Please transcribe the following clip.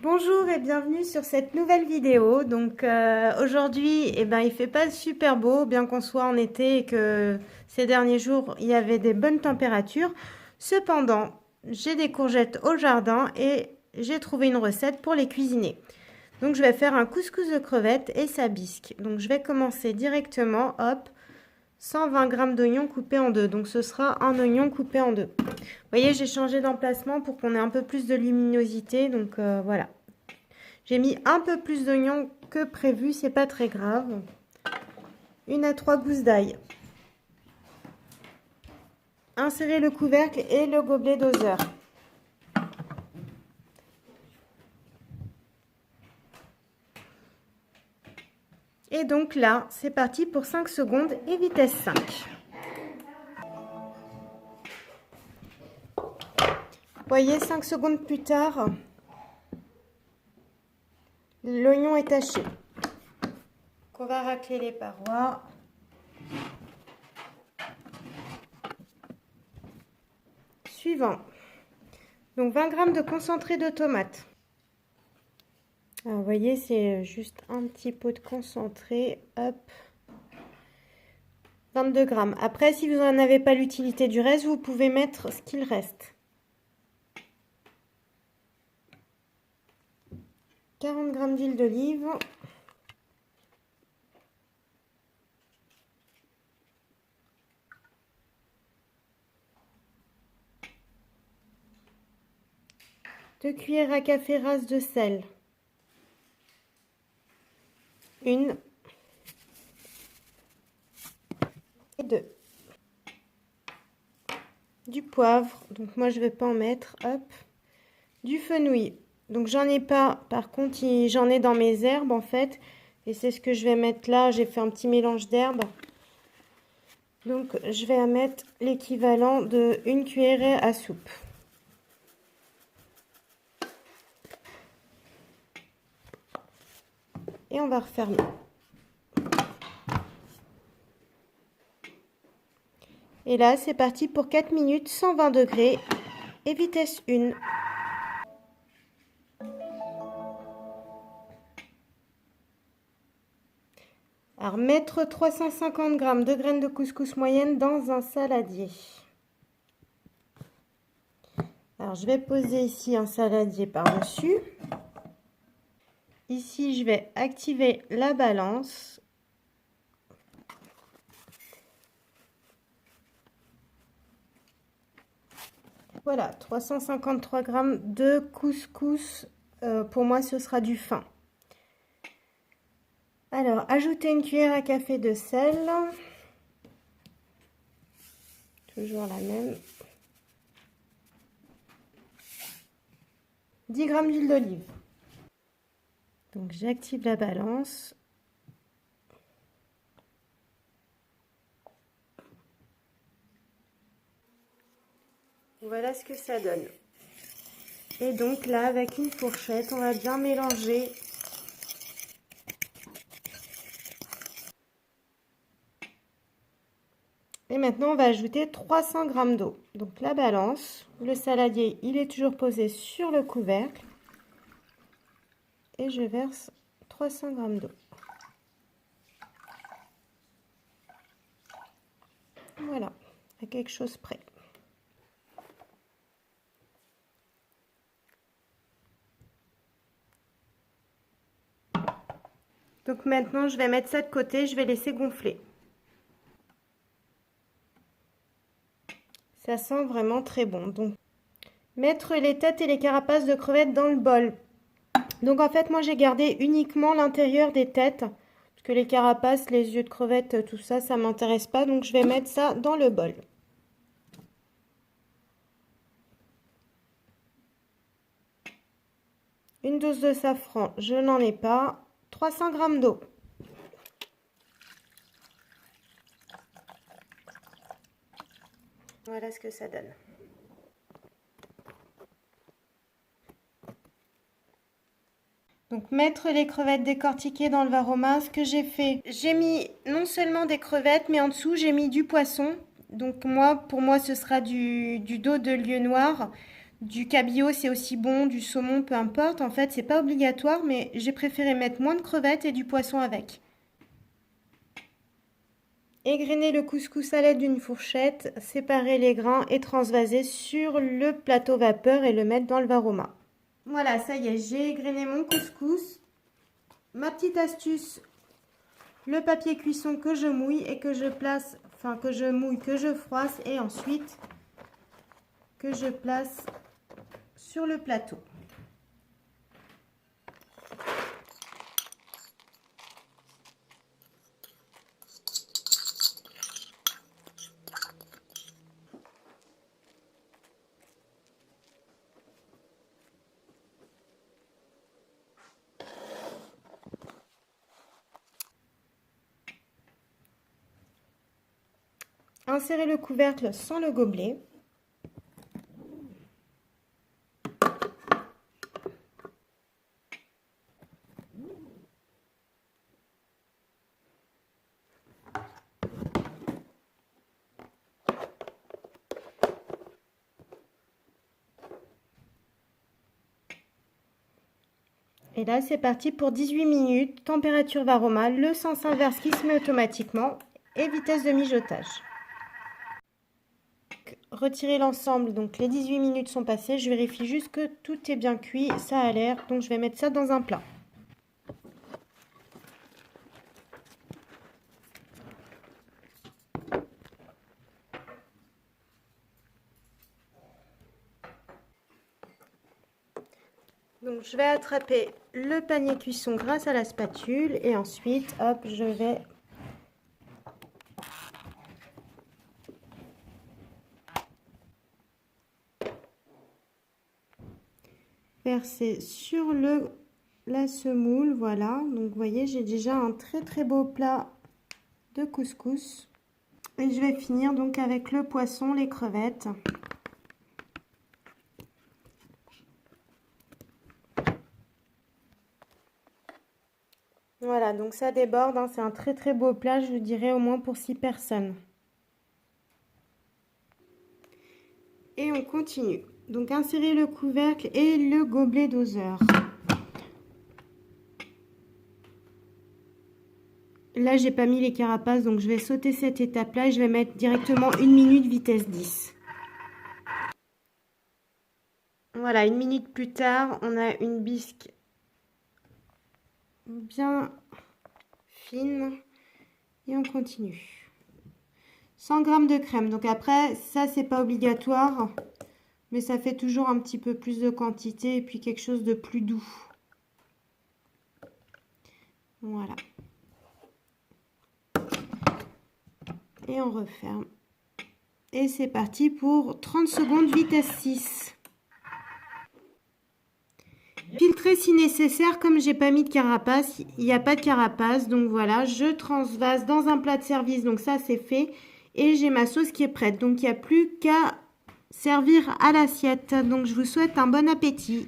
Bonjour et bienvenue sur cette nouvelle vidéo. Donc aujourd'hui, il fait pas super beau, bien qu'on soit en été et que ces derniers jours, il y avait des bonnes températures. Cependant, j'ai des courgettes au jardin et j'ai trouvé une recette pour les cuisiner. Donc je vais faire un couscous de crevettes et ça bisque. Donc je vais commencer directement, hop, 120 g d'oignons coupés en deux. Donc ce sera un oignon coupé en deux. Vous voyez, j'ai changé d'emplacement pour qu'on ait un peu plus de luminosité. Donc voilà. J'ai mis un peu plus d'oignons que prévu, c'est pas très grave. 1 à 3 gousses d'ail. Insérez le couvercle et le gobelet doseur. Et donc là, c'est parti pour 5 secondes et vitesse 5. Vous voyez, 5 secondes plus tard, l'oignon est taché. Donc on va racler les parois. Suivant. Donc 20 g de concentré de tomate. Alors, vous voyez, c'est juste un petit pot de concentré. Hop. 22 g. Après, si vous n'en avez pas l'utilité du reste, vous pouvez mettre ce qu'il reste. 40 g d'huile d'olive. Deux cuillères à café rases de sel. Une. Et deux. Du poivre. Donc moi je vais pas en mettre. Hop. Du fenouil. Donc j'en ai pas. Par contre j'en ai dans mes herbes en fait. Et c'est ce que je vais mettre là. J'ai fait un petit mélange d'herbes. Donc je vais mettre l'équivalent de 1 cuillerée à soupe. Et on va refermer. Et là, c'est parti pour 4 minutes, 120 degrés et vitesse 1. Alors, mettre 350 g de graines de couscous moyenne dans un saladier. Alors, je vais poser ici un saladier par-dessus. Ici, je vais activer la balance. Voilà, 353 g de couscous. Pour moi, ce sera du fin. Alors, ajoutez une cuillère à café de sel. Toujours la même. 10 g d'huile d'olive. Donc, j'active la balance. Voilà ce que ça donne. Et donc là, avec une fourchette, on va bien mélanger. Et maintenant, on va ajouter 300 g d'eau. Donc la balance, le saladier, il est toujours posé sur le couvercle. Et je verse 300 g d'eau. Voilà, à quelque chose près. Donc maintenant, je vais mettre ça de côté, je vais laisser gonfler. Ça sent vraiment très bon. Donc, mettre les têtes et les carapaces de crevettes dans le bol. Donc en fait, moi j'ai gardé uniquement l'intérieur des têtes. Parce que les carapaces, les yeux de crevettes, tout ça, ça m'intéresse pas. Donc je vais mettre ça dans le bol. Une dose de safran, je n'en ai pas. 300 g d'eau. Voilà ce que ça donne. Donc mettre les crevettes décortiquées dans le Varoma, ce que j'ai fait, j'ai mis non seulement des crevettes, mais en dessous j'ai mis du poisson. Donc moi, pour moi, ce sera du dos de lieu noir. Du cabillaud, c'est aussi bon, du saumon, peu importe. En fait, c'est pas obligatoire, mais j'ai préféré mettre moins de crevettes et du poisson avec. Égrainer le couscous à l'aide d'une fourchette, séparer les grains et transvaser sur le plateau vapeur et le mettre dans le varoma. Voilà, ça y est, j'ai égrené mon couscous. Ma petite astuce, le papier cuisson que je mouille et que je place, enfin que je mouille, que je froisse et ensuite que je place sur le plateau. Insérez le couvercle sans le gobelet. Et là, c'est parti pour 18 minutes, température varoma, le sens inverse qui se met automatiquement et vitesse de mijotage. Retirez l'ensemble, donc les 18 minutes sont passées, je vérifie juste que tout est bien cuit, ça a l'air, donc je vais mettre ça dans un plat. Donc je vais attraper le panier cuisson grâce à la spatule et ensuite, hop, je vais verser sur la semoule, voilà. Donc vous voyez, j'ai déjà un très beau plat de couscous. Et je vais finir donc avec le poisson, les crevettes. Voilà, donc ça déborde, hein, c'est un très beau plat, je vous dirais au moins pour 6 personnes. Et on continue. Donc insérez le couvercle et le gobelet doseur. Là, j'ai pas mis les carapaces, donc je vais sauter cette étape-là et je vais mettre directement 1 minute vitesse 10. Voilà, 1 minute plus tard, on a une bisque bien fine et on continue. 100 g de crème. Donc après, ça, c'est pas obligatoire, mais ça fait toujours un petit peu plus de quantité et puis quelque chose de plus doux. Voilà. Et on referme. Et c'est parti pour 30 secondes vitesse 6. Filtrer si nécessaire, comme j'ai pas mis de carapace, il n'y a pas de carapace, donc voilà, je transvase dans un plat de service, donc ça c'est fait, et j'ai ma sauce qui est prête, donc il n'y a plus qu'à servir à l'assiette. Donc je vous souhaite un bon appétit.